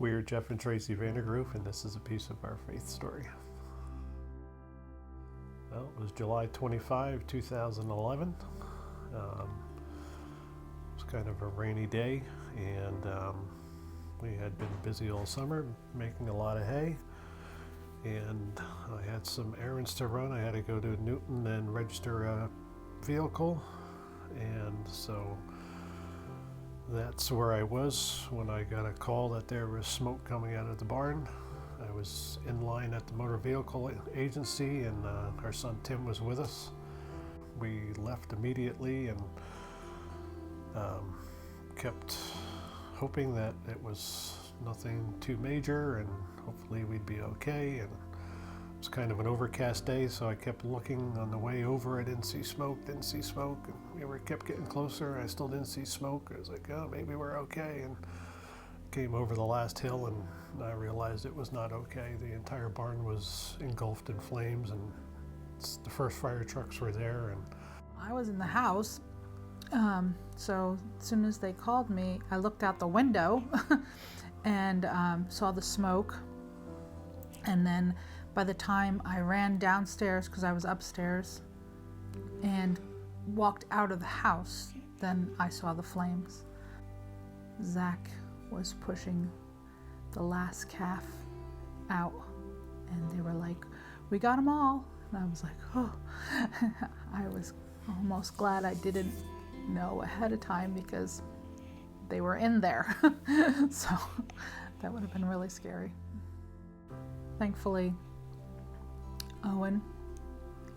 We're Jeff and Tracy Vander Groef, and this is a piece of our faith story. Well, it was July 25, 2011. It was kind of a rainy day, and we had been busy all summer making a lot of hay, and I had some errands to run. I had to go to Newton and register a vehicle, and so that's where I was when I got a call that there was smoke coming out of the barn. I was in line at the motor vehicle agency, and our son Tim was with us. We left immediately and kept hoping that it was nothing too major and hopefully we'd be okay. And it was kind of an overcast day, so I kept looking on the way over. I didn't see smoke, and we kept getting closer. I still didn't see smoke. I was like, oh, maybe we're okay. And came over the last hill, and I realized it was not okay. The entire barn was engulfed in flames, and the first fire trucks were there. And I was in the house, so as soon as they called me, I looked out the window and saw the smoke. And then by the time I ran downstairs, because I was upstairs, and walked out of the house, then I saw the flames. Zach was pushing the last calf out, and they were like, "We got them all." And I was like, oh. I was almost glad I didn't know ahead of time, because they were in there. So that would have been really scary. Thankfully, Owen,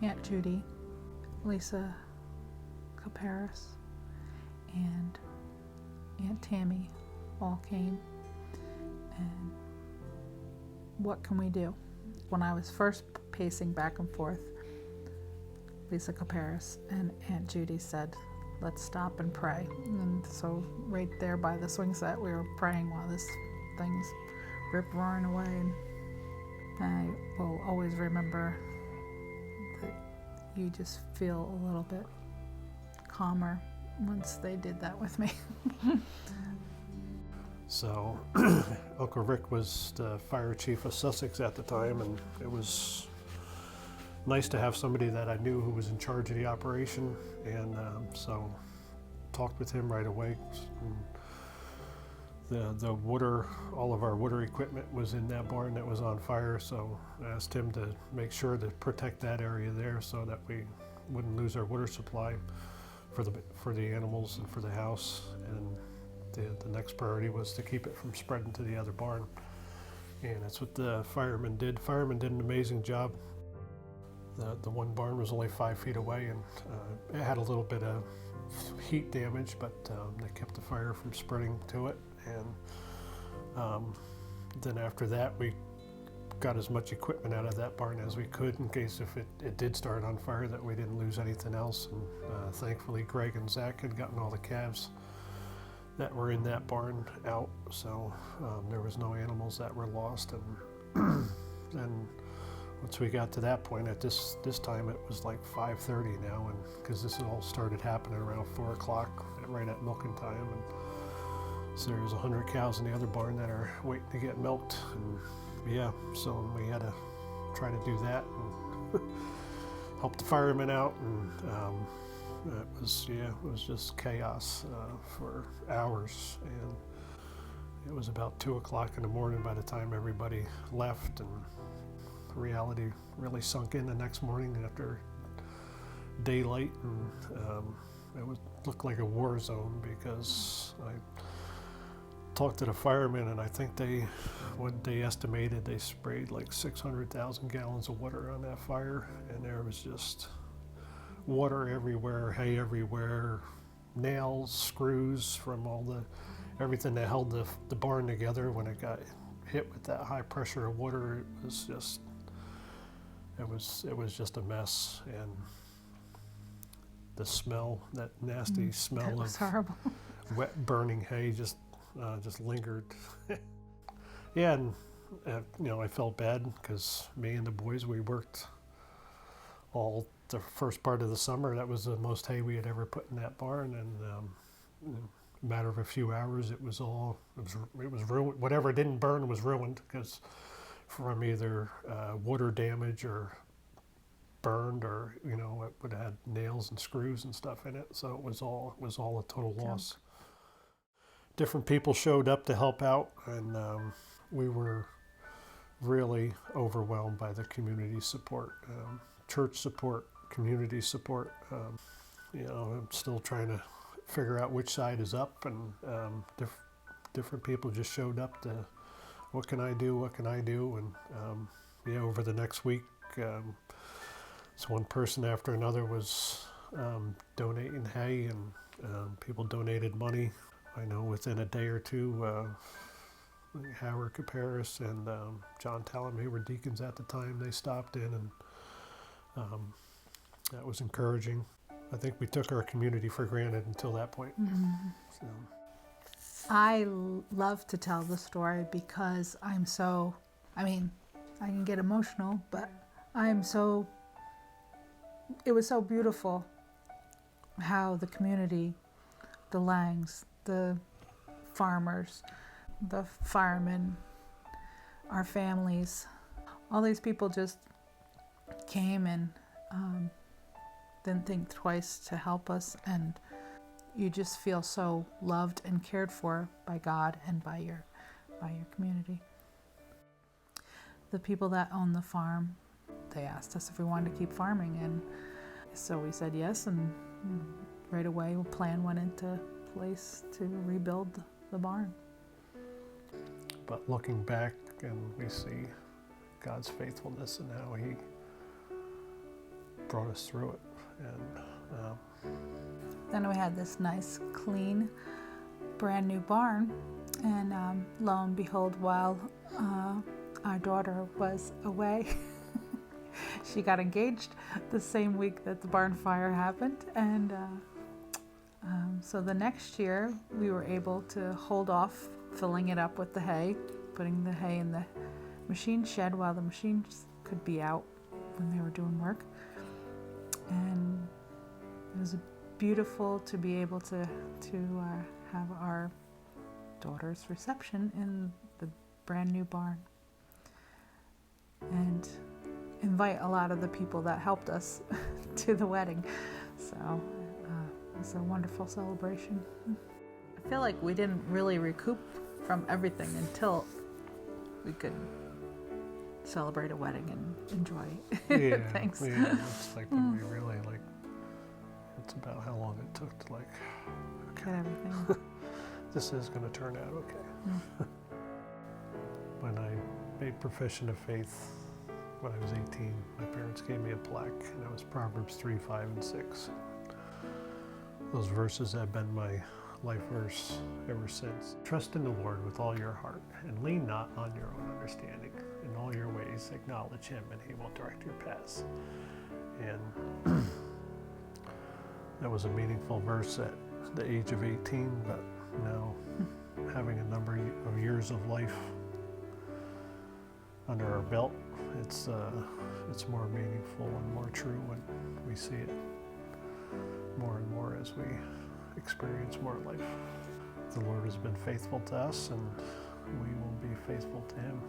Aunt Judy, Lisa Caparis, and Aunt Tammy all came. And what can we do? When I was first pacing back and forth, Lisa Caparis and Aunt Judy said, "Let's stop and pray." And so right there by the swing set, we were praying while this thing's rip-roaring away. And I will always remember that you just feel a little bit calmer once they did that with me. so Uncle Rick was the fire chief of Sussex at the time, and it was nice to have somebody that I knew who was in charge of the operation. And so talked with him right away. The water, all of our water equipment was in that barn that was on fire, so I asked him to make sure to protect that area there so that we wouldn't lose our water supply for the animals and for the house. And the next priority was to keep it from spreading to the other barn, and that's what the firemen did. Firemen did an amazing job. The one barn was only 5 feet away, and it had a little bit of heat damage, but they kept the fire from spreading to it. And then after that, we got as much equipment out of that barn as we could in case if it did start on fire, that we didn't lose anything else. And thankfully, Greg and Zach had gotten all the calves that were in that barn out, so there was no animals that were lost. And then once we got to that point, at this time it was like 5:30 now, and because this all started happening around 4 o'clock, right at milking time. And so there's 100 cows in the other barn that are waiting to get milked. And yeah, so we had to try to do that and help the firemen out. And it was just chaos for hours. And it was about 2 o'clock in the morning by the time everybody left, and reality really sunk in the next morning after daylight. And it looked like a war zone, because I talked to the firemen, and I think what they estimated, they sprayed like 600,000 gallons of water on that fire, and there was just water everywhere, hay everywhere, nails, screws from everything that held the barn together. When it got hit with that high pressure of water, it was just a mess. And the smell, that nasty smell of horrible. Wet burning hay just lingered. Yeah, and I felt bad, because me and the boys, we worked all the first part of the summer. That was the most hay we had ever put in that barn, and a matter of a few hours, it was ruined. Whatever didn't burn was ruined because from either water damage or burned, or it would have had nails and screws and stuff in it. So it was all a total loss. Different people showed up to help out, and we were really overwhelmed by the community support, church support, community support. I'm still trying to figure out which side is up, and different people just showed up to, what can I do, and over the next week, so one person after another was donating hay, and people donated money. I know within a day or two, Howard Caparis and John Tallamy were deacons at the time. They stopped in, and that was encouraging. I think we took our community for granted until that point. Mm-hmm. So. I love to tell the story because I can get emotional, but it was so beautiful how the community, the Langs, the farmers, the firemen, our families, all these people just came and didn't think twice to help us, and you just feel so loved and cared for by God and by your community. The people that own the farm, they asked us if we wanted to keep farming, and so we said yes, and right away a plan went into place to rebuild the barn. But looking back, and we see God's faithfulness and how He brought us through it. And then we had this nice, clean, brand new barn, and lo and behold, while our daughter was away, she got engaged the same week that the barn fire happened, and so the next year we were able to hold off filling it up with the hay, putting the hay in the machine shed while the machines could be out when they were doing work. And it was beautiful to be able to have our daughter's reception in the brand new barn and invite a lot of the people that helped us to the wedding. So it was a wonderful celebration. I feel like we didn't really recoup from everything until we could celebrate a wedding and enjoy things. Yeah, it's like when we really it's about how long it took to get everything. This is going to turn out okay. When I made profession of faith when I was 18, my parents gave me a plaque, and it was Proverbs 3, 5, and 6. Those verses have been my life verse ever since. Trust in the Lord with all your heart, and lean not on your own understanding. In all your ways acknowledge Him, and He will direct your paths. And that was a meaningful verse at the age of 18, but now having a number of years of life under our belt, it's more meaningful and more true when we see it more and more as we experience more life. The Lord has been faithful to us, and we will be faithful to Him.